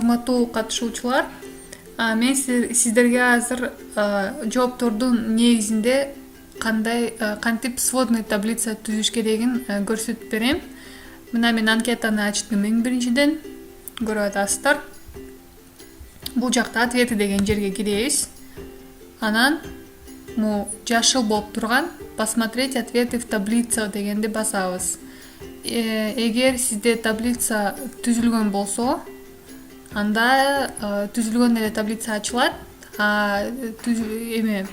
урматтуу катышуучулар, мен сиздерге азыр жооптордун негизинде кантип сводный таблица түзүш керегин көрсөтүп берем. Мына мен анкетаны ачтым эң биринчиден. Көрүп атасыздар. Бул жакта ответы деген жерге киребиз. Анан жашыл болуп турган посмотреть ответы в таблице дегенди басабыз. Эгер сизде таблица түзүлгөн болсо, анда түзүлгөн эле таблица ачылат.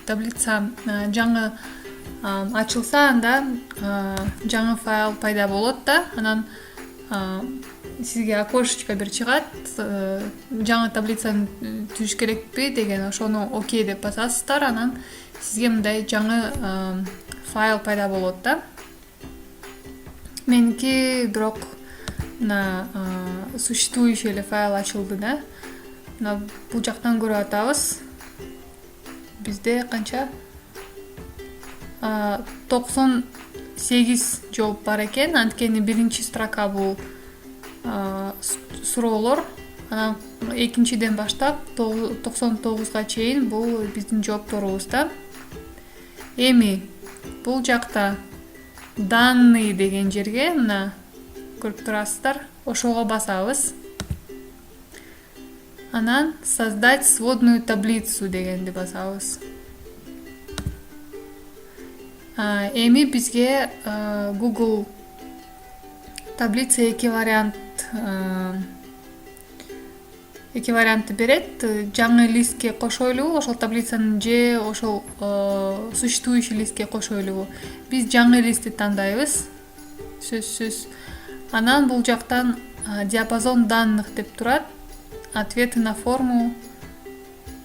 Таблица жаңы ачылса, анда жаңы файл пайда болот да. Анан сизге окошечко бир чыгат. Жаңы таблицаны түзүш керекпи деген, ошону окей деп басасыздар. Анан сизге мындай жаңы файл пайда болот да. Меники бирок мына существующий эле файл ачылды да. Мына бул жактан көрүп атабыз. Бизде канча 98 жооп бар экен. Анткени биринчи строка бул суроолор. Анан экинчиден баштап 99га чейин бул биздин жоопторубуз да. Эми бул жакта данные деген жерге мына көрүп турасыздар. Ошого басабыз. Анан создать сводную таблицу дегенди басабыз. Эми бизге Google таблица эки вариантты берет. Жаңы листке кошойлубу, ошол таблицаны же ошол существующий листке кошойлубу. Биз жаңы листти тандайбыз. Сөзсүз. Анан бул жактан диапазон данных деп турат. Ответы на форму.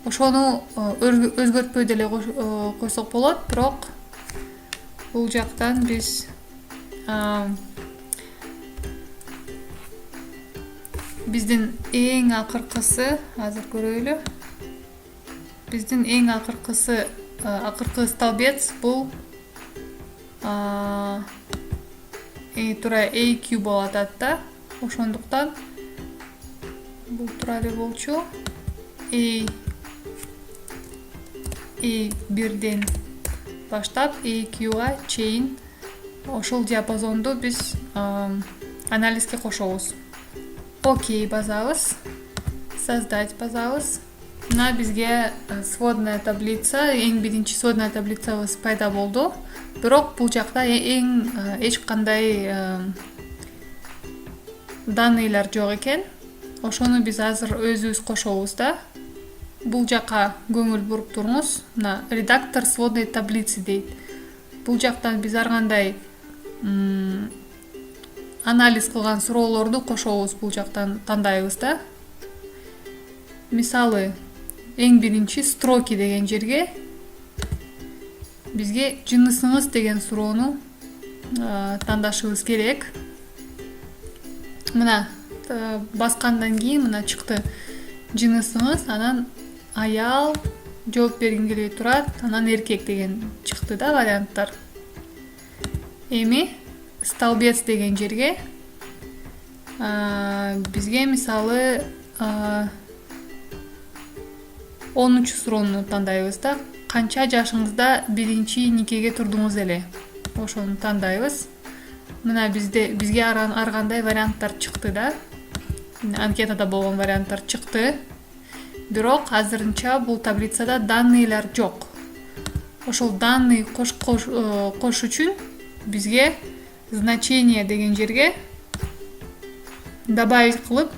Ошону өзгөртпөй деле койсок болот, бирок бул жактан биз биздин эң акыркысы, азыр көрөлү. Биздин эң акыркысы, акыркы столбец бул тура AQ болуп атат да. Ошондуктан бул тура эле болчу. A1ден баштап AQга чейин ошол диапазонду биз анализге кошобуз. Окей басабыз. Создать басабыз. Мына бизге сводная таблица, эң биринчи сводная таблицабыз пайда болду. Бирок бул жакта эч кандай данныйлар жок экен. Ошону биз азыр өзүбүз кошобуз да. Бул жака көңүл буруп туруңуз. Мына редактор сводной таблицы дейт. Бул жактан биз ар кандай анализ кылган суроолорду кошобуз, бул жактан тандайбыз да. Мисалы, эң биринчи строки деген жерге бизге жынысыңыз деген суроону тандашыбыз керек. Мына баскандан кийин мына чыкты жынысыңыз, анан аял жооп бергиңер турат, анан эркек деген чыкты да варианттар. Эми столбец деген жерге бизге мисалы 10-чу суроону тандайбыз да. Канча жашыңызда биринчи никеге турдуңуз эле? Ошону тандайбыз. Мына бизге ар кандай варианттар чыкты да. Анкетада болгон варианттар чыкты. Бирок азырынча бул таблицада данныйлар жок. Ошол данный кош үчүн бизге значение деген жерге добавить кылып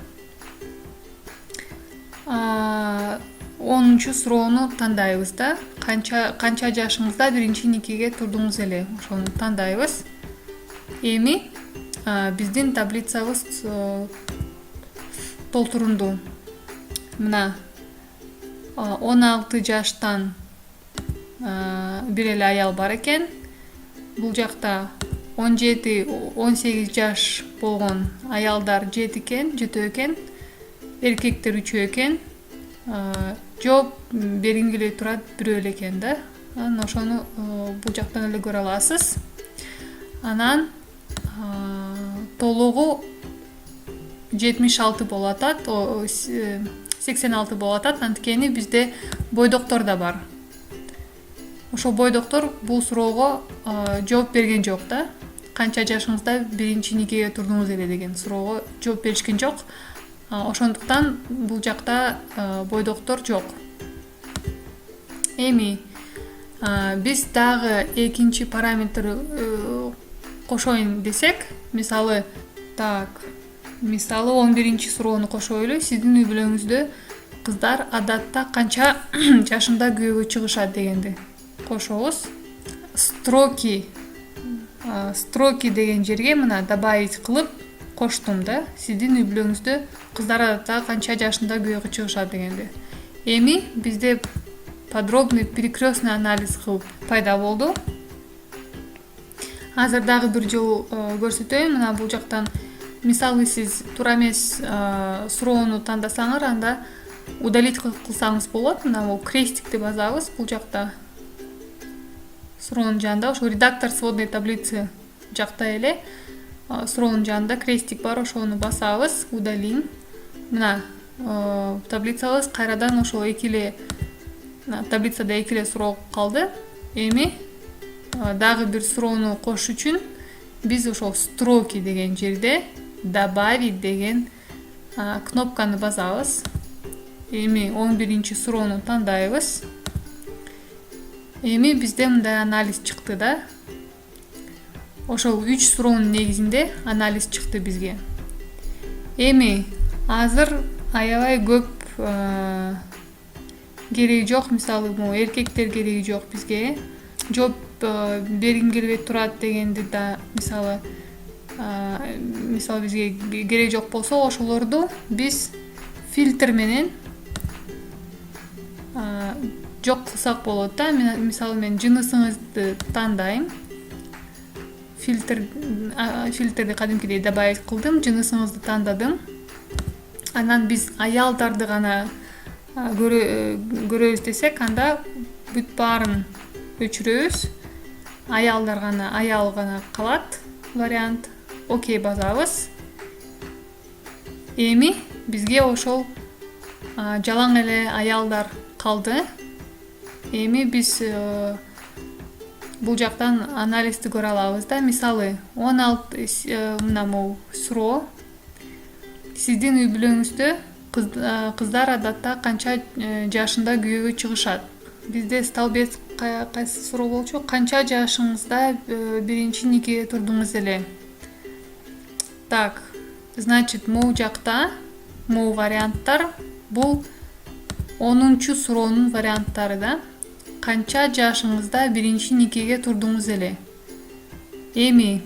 10-чу суроону тандайбыз да. Канча жашыңызда биринчи никеге турдуңуз эле? Ошону тандайбыз. Эми биздин таблицабыз толтурунду. Мына 16 жаштан бир эле аял бар экен. Бул жакта 17-18 жаш болгон аялдар жетөө экен. Эркектер 3 экен. Жооп бергиңер турат бирөө эле экен да. Анан ошону бул жактан эле көрө аласыз. Анан толугу 76 болуп атат, 86 болуп атат. Анткени бизде бойдоктор да бар. Ошол бойдоктор бул суроого жооп берген жок да. Канча жашыңызда биринчи никеге турдуңуз эле деген суроого жооп беришкен жок. Ошондуктан бул жакта бойдоктор жок. Эми биз дагы экинчи параметр кошоюн десек, мисалы 11 суроону кошойлу. Сиздин үй бүлөңүздө кыздар адатта канча жашында күйөөгө чыгышат дегенди кошобуз. Строки деген жерге мына добавить кылып коштум да. Сиздин үй бүлөңүздө кыздар адатта канча жашында күйөөгө чыгышат дегенди. Эми бизде подробный перекрестный анализ кылып пайда болду. Азыр дагы бир жолу көрсөтөйүн. Мына бул жактан мисалы сиз туура эмес суроону тандасаңыз, анда удалить кылсаңыз болот. Мына бул крестикти басабыз бул жакта. Суроонун жанында ошо редактор сводной таблицы жакта эле суроонун жанында крестик бар, ошону басабыз, удалим. Мына таблицабыз кайрадан ошол таблицада 2 эле суроо калды. Эми дагы бир суроону кошуш үчүн биз ошол строки деген жерде добавить деген кнопканы басабыз. Эми 11 суроону тандайбыз. Эми бизде мындай анализ чыкты да. Ошол 3 суроонун негизинде анализ чыкты бизге. Эми азыр аябай көп кереги жок. Мисалы, эркектер кереги жок бизге. Жооп бергим келбей турат дегенди да мисалы бизге кереги жок болсо, ошолорду биз фильтр менен жок кылсак болот да. Мисалы мен жынысыңызды тандайм. Фильтрди кадимкидей добавить кылдым, жынысыңызды тандадым. Анан биз аялдарды гана көрөбүз десек, анда бүт баарын өчүрөбүз. Аял гана калат вариант. Окей басабыз. Эми бизге ошол жалаң эле аялдар калды. Эми биз бул жактан анализди көрө алабыз да. Мисалы 16 мына бул суроо. Сиздин үй бүлөңүздө кыздар адатта канча жашында күйөөгө чыгышат? Бизде столбец кайсы суроо болчу? Канча жашыңызда биринчи никеге турдуңуз эле? Так, значит, могу жакта, могу варианттар бул 10 суроонун варианттары да. Канча жашыңызда биринчи никеге турдуңуз эле? Эми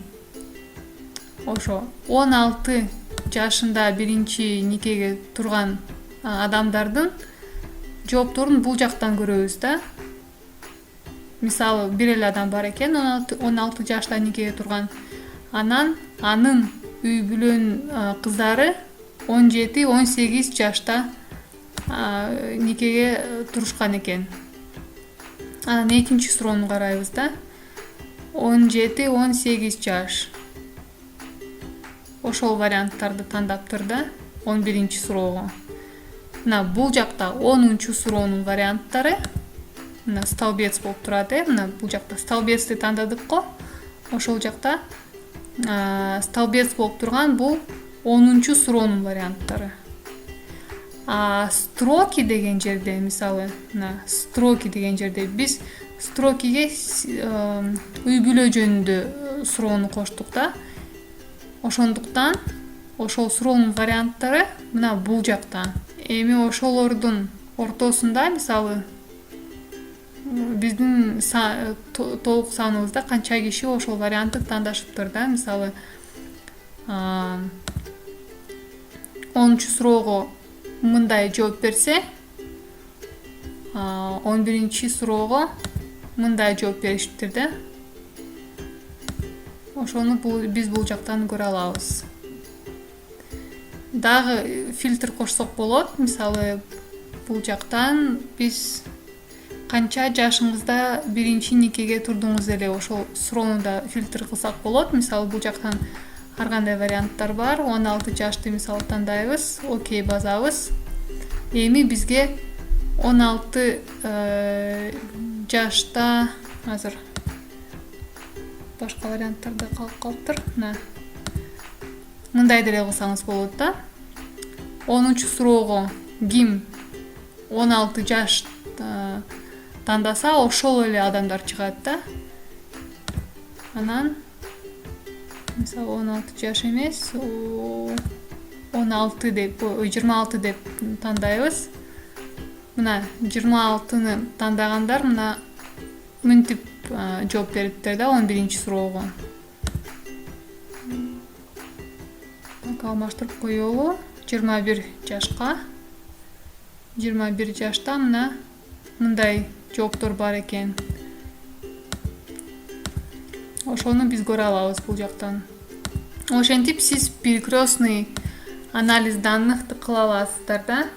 ошо 16 жашында биринчи никеге турган адамдардын жоопторун бул жактан көрөбүз да. Мисалы, бир эле адам бар экен, 16 жашта никеге турган. Анан анын үй бүлөнүн кыздары 17-18 жашта никеге турушкан экен. Анан экинчи суроону карайбыз да. 17-18 жаш. Ошол варианттарды тандаптыр да 11 суроого. Мына бул жакта 10 суроонун варианттары. Мына столбец болуп турат. Мына бул жакта столбецти тандадык го. Ошол жакта столбец болуп турган бул 10 суроонун варианттары. Строки деген жерде, мисалы, строки деген жерде биз строкиге үй бүлө жөнүндө суроону коштук да. Ошондуктан ошол суроонун варианттары мына бул жакта. Эми ошолордун ортосунда, мисалы, биздин толук саныбызда канча киши ошол вариантты тандашыптыр да. Мисалы, 10 суроого мындай жооп берсе, 11 суроого мындай жооп беришиптир да. Ошону биз бул жактан көрө алабыз. Дагы фильтр кошсок болот. Мисалы, бул жактан биз канча жашыңызда биринчи никеге турдуңуз эле, ошол суроону да фильтр кылсак болот. Мисалы, бул жактан ар кандай варианттар бар. 16 жашты мисалы тандайбыз, окей басабыз. Эми бизге 16 жашта азыр башка варианттарда калып калыптыр. Мындай деле кылсаңыз болот да. 10 суроого ким 16 жаш тандаса, ошол эле адамдар чыгат да. Анан мисалы 16 жаш эмес, 16 деп, 26 деп тандайбыз. Мына 26-ны тандагандар мына мынтип жооп бериптер да 11 суроого. Алмаштырып коелу. 21 жашка. 21 жашта мына мындай жооптор бар экен. Ошону биз көрө алабыз бул жактан. Ошентип сиз перекрестный анализ данных кыла аласыздар да.